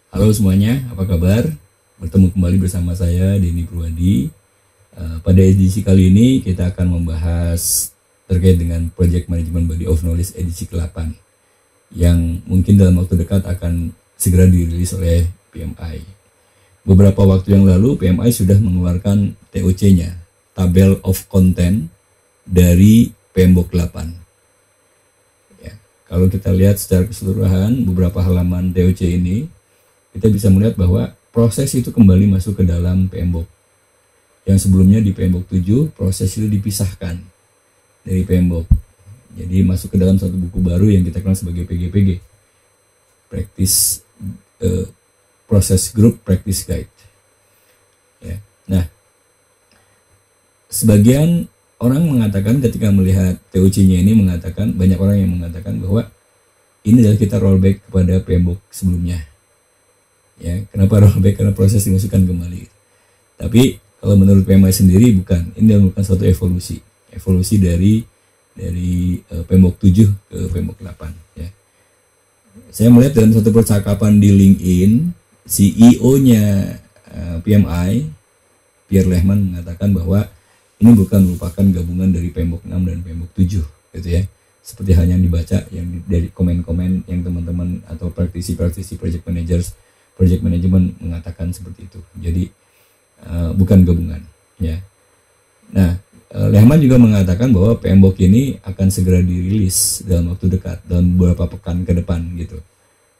Halo semuanya, apa kabar? Bertemu kembali bersama saya, Denny Purwadi. Pada edisi kali ini kita akan membahas terkait dengan Project Management Body of Knowledge edisi ke-8 yang mungkin dalam waktu dekat akan segera dirilis oleh PMI. Beberapa waktu yang lalu PMI sudah mengeluarkan TOC-nya, Table of Content dari PMBOK 8. Ya, kalau kita lihat secara keseluruhan beberapa halaman TOC ini, kita bisa melihat bahwa proses itu kembali masuk ke dalam PMBOK. Yang sebelumnya di PMBOK 7, proses itu dipisahkan dari PMBOK. Jadi masuk ke dalam satu buku baru yang kita kenal sebagai PGPG. Process Group Practice Guide. Ya. Nah, sebagian orang mengatakan ketika melihat TOC-nya ini mengatakan, banyak orang yang mengatakan bahwa ini adalah kita rollback kepada PMBOK sebelumnya. Ya, kenapa rollback? Karena proses dimasukkan kembali. Tapi kalau menurut PMI sendiri bukan. Ini merupakan suatu evolusi dari PMBOK 7 ke PMBOK 8. Ya. Saya melihat dalam satu percakapan di LinkedIn, CEO-nya PMI, Pierre Lehman, mengatakan bahwa ini bukan merupakan gabungan dari PMBOK 6 dan PMBOK 7, gitu ya. Seperti hal yang dibaca dari komen-komen yang teman-teman atau praktisi project management mengatakan seperti itu. Jadi bukan gabungan, ya. Nah, Lehman juga mengatakan bahwa PMBOK ini akan segera dirilis dalam waktu dekat, dalam beberapa pekan ke depan, gitu.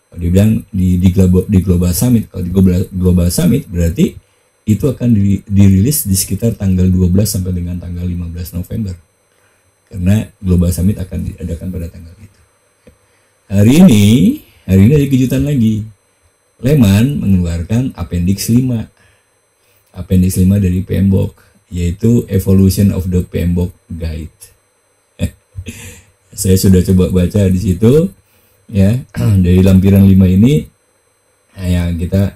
Dia bilang di Global Summit. Kalau di Global Summit berarti itu akan dirilis di sekitar tanggal 12 sampai dengan tanggal 15 November. Karena Global Summit akan diadakan pada tanggal itu. Hari ini ada kejutan lagi. Lehman mengeluarkan Appendix 5 dari PMBOK, yaitu Evolution of the PMBOK Guide. Saya sudah coba baca di situ, ya. Dari lampiran 5 ini, ya kita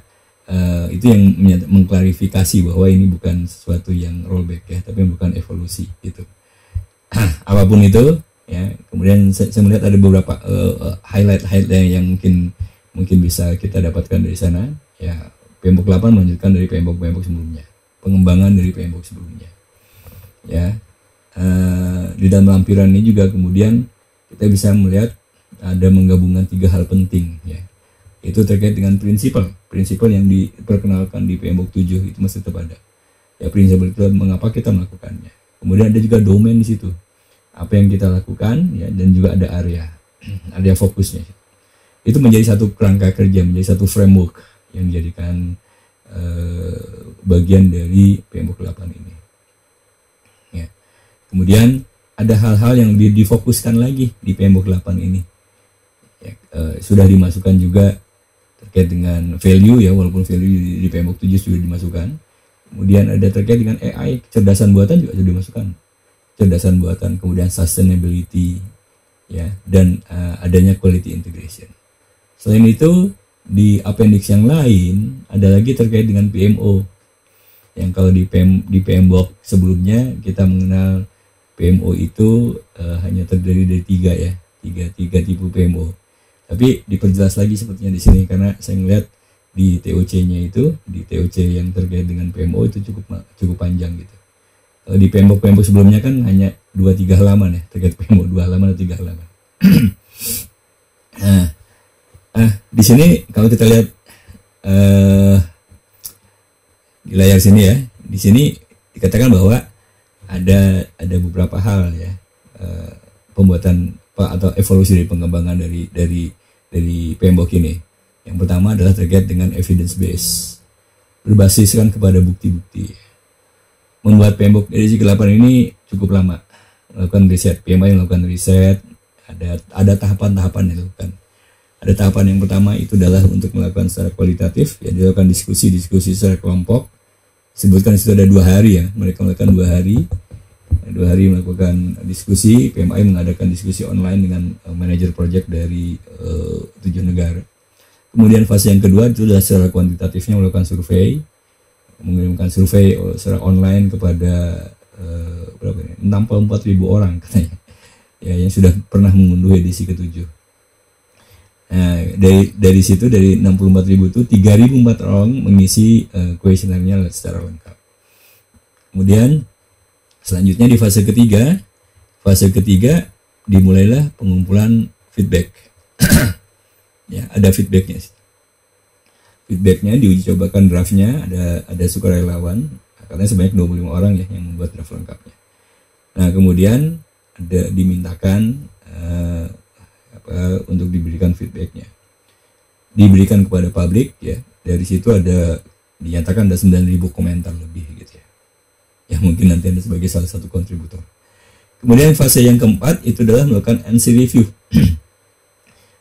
itu yang mengklarifikasi bahwa ini bukan sesuatu yang rollback, ya, tapi bukan evolusi, gitu. Apapun itu, ya. Kemudian saya melihat ada beberapa highlight yang mungkin bisa kita dapatkan dari sana, ya. PMBOK 8 melanjutkan dari PMBOK sebelumnya, pengembangan dari PMBOK sebelumnya, ya. Di dalam lampiran ini juga kemudian kita bisa melihat ada menggabungkan 3 hal penting, ya. Itu terkait dengan prinsipal yang diperkenalkan di PMBOK 7 itu masih tetap ada, ya. Prinsipal itu mengapa kita melakukannya. Kemudian ada juga domain di situ, apa yang kita lakukan, ya, dan juga ada area fokusnya. Itu menjadi satu kerangka kerja, menjadi satu framework yang dijadikan bagian dari PMBOK 8 ini, ya. Kemudian ada hal-hal yang difokuskan lagi di PMBOK 8 ini, ya. Sudah dimasukkan juga terkait dengan value, ya, walaupun value di PMBOK 7 sudah dimasukkan. Kemudian ada terkait dengan AI, kecerdasan buatan juga sudah dimasukkan, kecerdasan buatan, kemudian sustainability, ya, dan adanya quality integration. Selain itu, di appendix yang lain ada lagi terkait dengan PMO, yang kalau di PMBOK sebelumnya kita mengenal PMO itu hanya terdiri dari tiga tipe PMO. Tapi diperjelas lagi sepertinya di sini, karena saya melihat di TOC-nya itu, di TOC yang terkait dengan PMO itu cukup panjang, gitu. Kalau di PMBOK sebelumnya kan hanya 2-3 halaman, ya, terkait PMO 2 halaman atau 3 halaman. Di sini kalau kita lihat di layar sini, ya, di sini dikatakan bahwa ada beberapa hal, ya, pembuatan atau evolusi dari pengembangan dari PMBOK ini. Yang pertama adalah terkait dengan evidence base, berbasiskan kepada bukti-bukti. Membuat PMBOK edisi ke-8 ini cukup lama, melakukan riset. PMI melakukan riset, ada tahapan-tahapan yang dilakukan. Ada tahapan yang pertama itu adalah untuk melakukan secara kualitatif, ya, dilakukan diskusi secara kelompok. Sebutkan itu ada 2 hari, ya, mereka melakukan 2 hari. 2 hari melakukan diskusi. PMI mengadakan diskusi online dengan manajer project dari 7 negara. Kemudian fase yang kedua itu adalah secara kuantitatifnya melakukan survei, mengirimkan survei secara online kepada 64.000 orang katanya, ya, yang sudah pernah mengunduh edisi ke-7. Nah, dari situ dari 64.000 itu 3.004 orang mengisi kuesionernya secara lengkap. Kemudian selanjutnya di fase ketiga dimulailah pengumpulan feedback. Ya, ada feedbacknya. Feedbacknya diuji cobakan draftnya, ada sukarelawan, katanya sebanyak 25 orang ya yang membuat draft lengkapnya. Nah, kemudian ada dimintakan untuk diberikan feedbacknya, diberikan kepada publik ya. Dari situ dinyatakan ada 9.000 komentar lebih gitu ya, yang mungkin nanti ada sebagai salah satu kontributor. Kemudian fase yang keempat itu adalah melakukan NC review.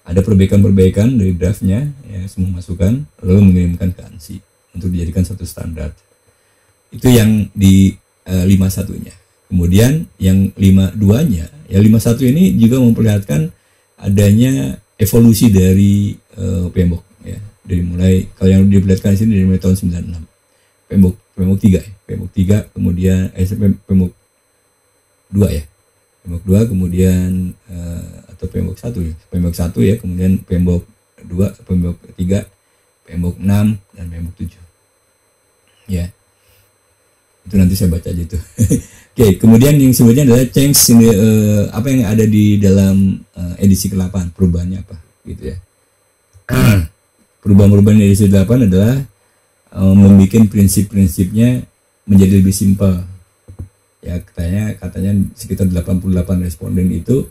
Ada perbaikan-perbaikan dari draftnya ya, semua masukan, lalu mengirimkan ke ANSI untuk dijadikan satu standar. Itu yang di 51-nya. Kemudian yang 52-nya, ya 51 ini juga memperlihatkan adanya evolusi dari PMBOK ya. Dari mulai, kalau yang diperlihatkan di sini dari mulai tahun 96. PMBOK 3 ya. PMBOK 3 kemudian PMBOK 2 ya. PMBOK 2 kemudian atau PMBOK 1 ya. PMBOK 1 ya, kemudian PMBOK 2, PMBOK 3, PMBOK 6 dan PMBOK 7. Ya. Itu nanti saya baca aja tuh. Oke, kemudian yang sebenarnya adalah change apa yang ada di dalam edisi ke-8, perubahannya apa gitu ya. Perubahan-perubahan di edisi ke-8 adalah membuat prinsip-prinsipnya menjadi lebih simpel. Ya, katanya sekitar 88 responden itu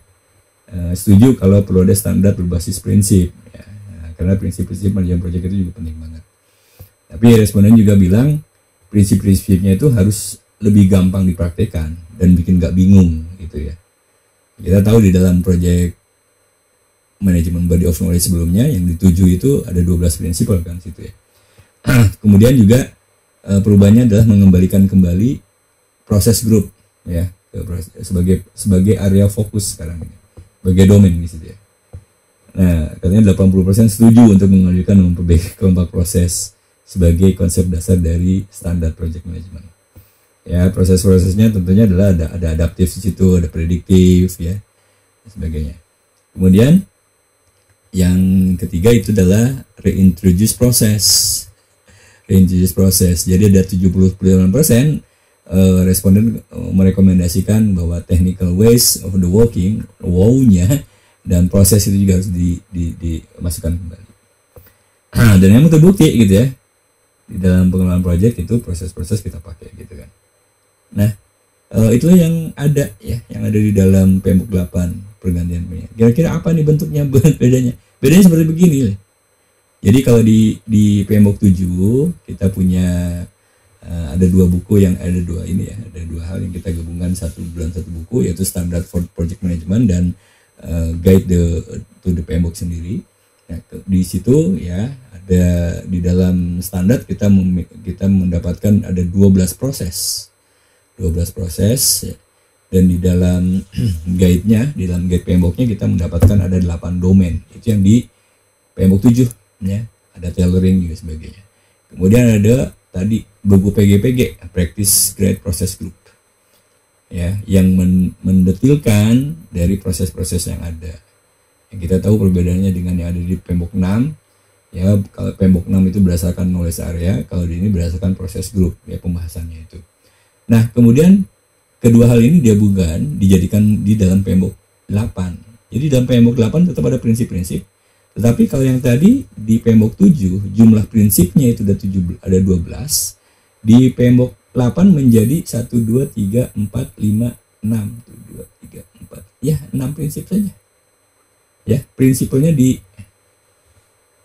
setuju kalau perlu ada standar berbasis prinsip ya. Nah, karena prinsip-prinsip manajemen proyek itu juga penting banget. Tapi responden juga bilang prinsip-prinsipnya itu harus lebih gampang dipraktekkan dan bikin nggak bingung gitu ya. Kita tahu di dalam proyek manajemen body of knowledge sebelumnya yang dituju itu ada 12 prinsip kan situ ya. Kemudian juga perubahannya adalah mengembalikan kembali proses grup ya sebagai area fokus sekarang ini, sebagai domain di situ ya. Nah, katanya 80% setuju untuk mengembalikan dan memperbaiki kelompok proses sebagai konsep dasar dari standar project management. Ya, proses-prosesnya tentunya adalah ada adaptif di situ, ada prediktif ya, dan sebagainya. Kemudian yang ketiga itu adalah reintroduce proses. Reintroduce proses. Jadi ada 79% responden merekomendasikan bahwa technical ways of the working, wow-nya dan proses itu juga harus dimasukkan kembali. Dan yang terbukti gitu ya, di dalam pengelolaan proyek itu proses-proses kita pakai gitu kan. Nah, itulah yang ada ya, yang ada di dalam PMBOK 8 pergantian punya. Kira-kira apa nih bentuknya, bedanya? Bedanya seperti begini. Jadi kalau di PMBOK 7 kita punya ada dua buku yang ada dua ini ya, ada dua hal yang kita gabungkan dalam satu buku, yaitu Standard for Project Management dan Guide to the PMBOK sendiri. Nah, di situ ya ada di dalam standar kita mendapatkan ada 12 proses ya. Dan di dalam guide-nya, di dalam guide PMBOK-nya kita mendapatkan ada 8 domain. Itu yang di PMBOK 7 ya, ada tailoring juga sebagainya. Kemudian ada tadi buku PGPG, Practice Guide Process Group ya, yang mendetilkan dari proses-proses yang ada. Yang kita tahu perbedaannya dengan yang ada di PMBOK 6 ya. Kalau PMBOK 6 itu berdasarkan knowledge area, kalau di ini berdasarkan proses group ya, pembahasannya itu. Nah, kemudian kedua hal ini dijadikan di dalam PMBOK 8. Jadi dalam PMBOK 8 tetap ada prinsip-prinsip. Tetapi kalau yang tadi di PMBOK 7 jumlah prinsipnya itu ada 12. Di PMBOK 8 menjadi 1 2 3 4 5 6 1 2 3 4 ya 6 prinsip saja. Ya, prinsipnya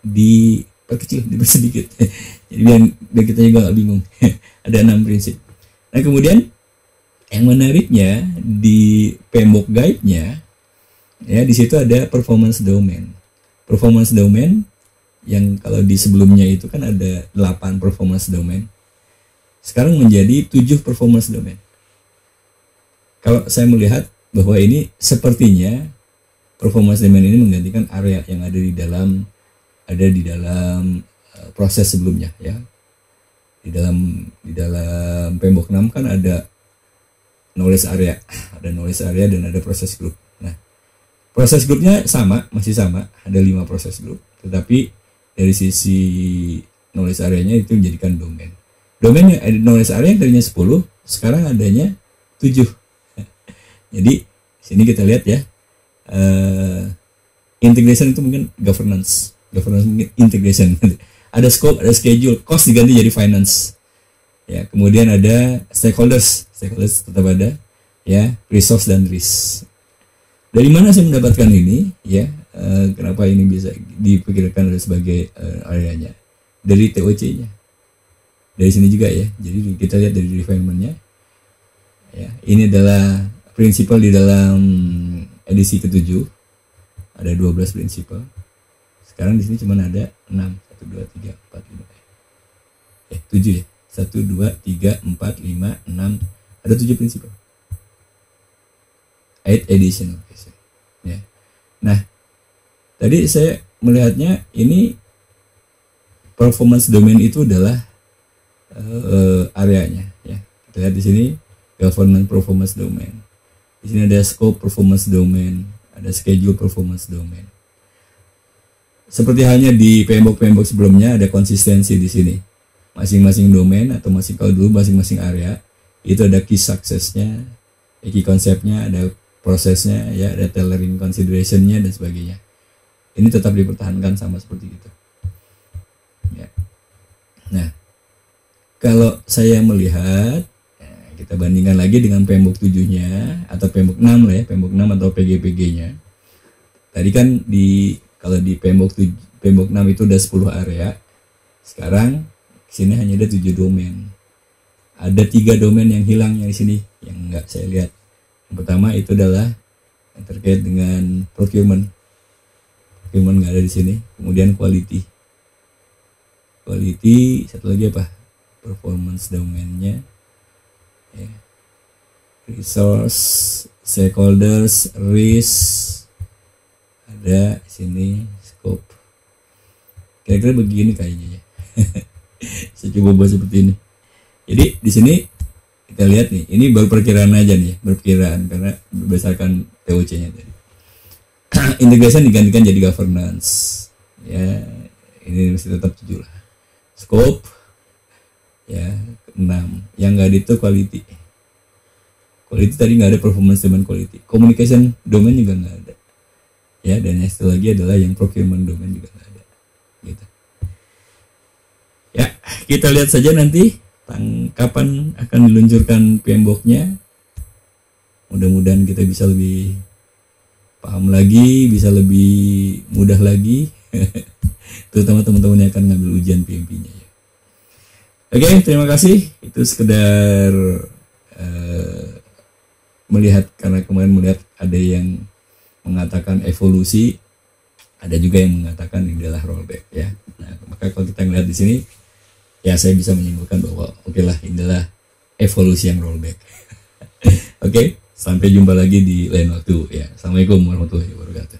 diperkecil, dipersedikit. Jadi biar kita juga nggak bingung. Ada 6 prinsip. Nah, kemudian yang menariknya di PMBOK guide-nya ya, di situ ada performance domain. Performance domain yang kalau di sebelumnya itu kan ada 8 performance domain. Sekarang menjadi 7 performance domain. Kalau saya melihat bahwa ini sepertinya performance domain ini menggantikan area yang ada di dalam proses sebelumnya ya. Di dalam PMBOK 6 kan ada knowledge area dan ada proses group. Nah, Proses grupnya masih sama, ada 5 proses grup, tetapi dari sisi knowledge area-nya itu menjadikan domain. Domain knowledge area yang tadinya 10, sekarang adanya 7. Jadi sini kita lihat ya, integration itu mungkin governance mungkin integration. Ada scope, ada schedule, cost diganti jadi finance. Ya, kemudian ada stakeholders tetap ada, ya, resource dan risk. Dari mana saya mendapatkan ini? Ya, kenapa ini bisa dipikirkan sebagai areanya? Dari TOC-nya. Dari sini juga ya. Jadi kita lihat dari refinement-nya. Ya, ini adalah prinsipal di dalam edisi ke-7. Ada 12 prinsipal. Sekarang di sini cuma ada 6, 1 2 3 4 5. 7 ya. 1 2 3 4 5 6. Ada 7 prinsipal. 8 edition. Ya. Nah, tadi saya melihatnya ini performance domain itu adalah areanya, ya. Kita lihat di sini governance performance domain. Di sini ada scope performance domain, ada schedule performance domain. Seperti halnya di PMBOK sebelumnya, ada konsistensi di sini. Masing-masing domain atau masing-masing area itu ada key success-nya, key konsepnya, ada prosesnya, ya, ada tailoring consideration-nya dan sebagainya. Ini tetap dipertahankan sama seperti itu. Ya. Nah, kalau saya melihat, kita bandingkan lagi dengan PMBOK 7-nya atau PMBOK 6 lah ya, PMBOK 6 atau PGPG-nya. Tadi kan kalau di PMBOK 6 itu ada 10 area. Sekarang sini hanya ada 7 domain. Ada 3 domain yang hilang yang di sini yang enggak saya lihat. Yang pertama itu adalah yang terkait dengan procurement nggak ada di sini. Kemudian quality, satu lagi apa? Performance domainnya, ya. Resource, stakeholders, risk, ada sini scope. Kira-kira begini kayaknya ya. Saya coba buat seperti ini. Jadi di sini kita lihat nih, ini baru perkiraan aja nih, perkiraan karena berdasarkan TOC-nya tadi. Integration digantikan jadi governance. Ya, ini masih tetap 7 lah. Scope, ya, 6. Yang nggak ada itu quality. Quality tadi nggak ada, performance domain quality. Communication domain juga nggak ada. Ya, dan yang satu lagi adalah yang procurement domain juga nggak ada. Gitu. Ya, kita lihat saja nanti kapan akan diluncurkan PMBOK-nya. Mudah-mudahan kita bisa lebih paham lagi, bisa lebih mudah lagi. Terutama teman-teman yang akan ngambil ujian PMP-nya ya. Oke, terima kasih. Itu sekedar melihat, karena kemarin melihat ada yang mengatakan evolusi, ada juga yang mengatakan ini adalah rollback ya. Nah, maka kalau kita ngelihat di sini, ya saya bisa menyimpulkan bahwa oke lah, inilah evolusi yang rollback. Oke, sampai jumpa lagi di lain waktu ya. Assalamualaikum warahmatullahi wabarakatuh.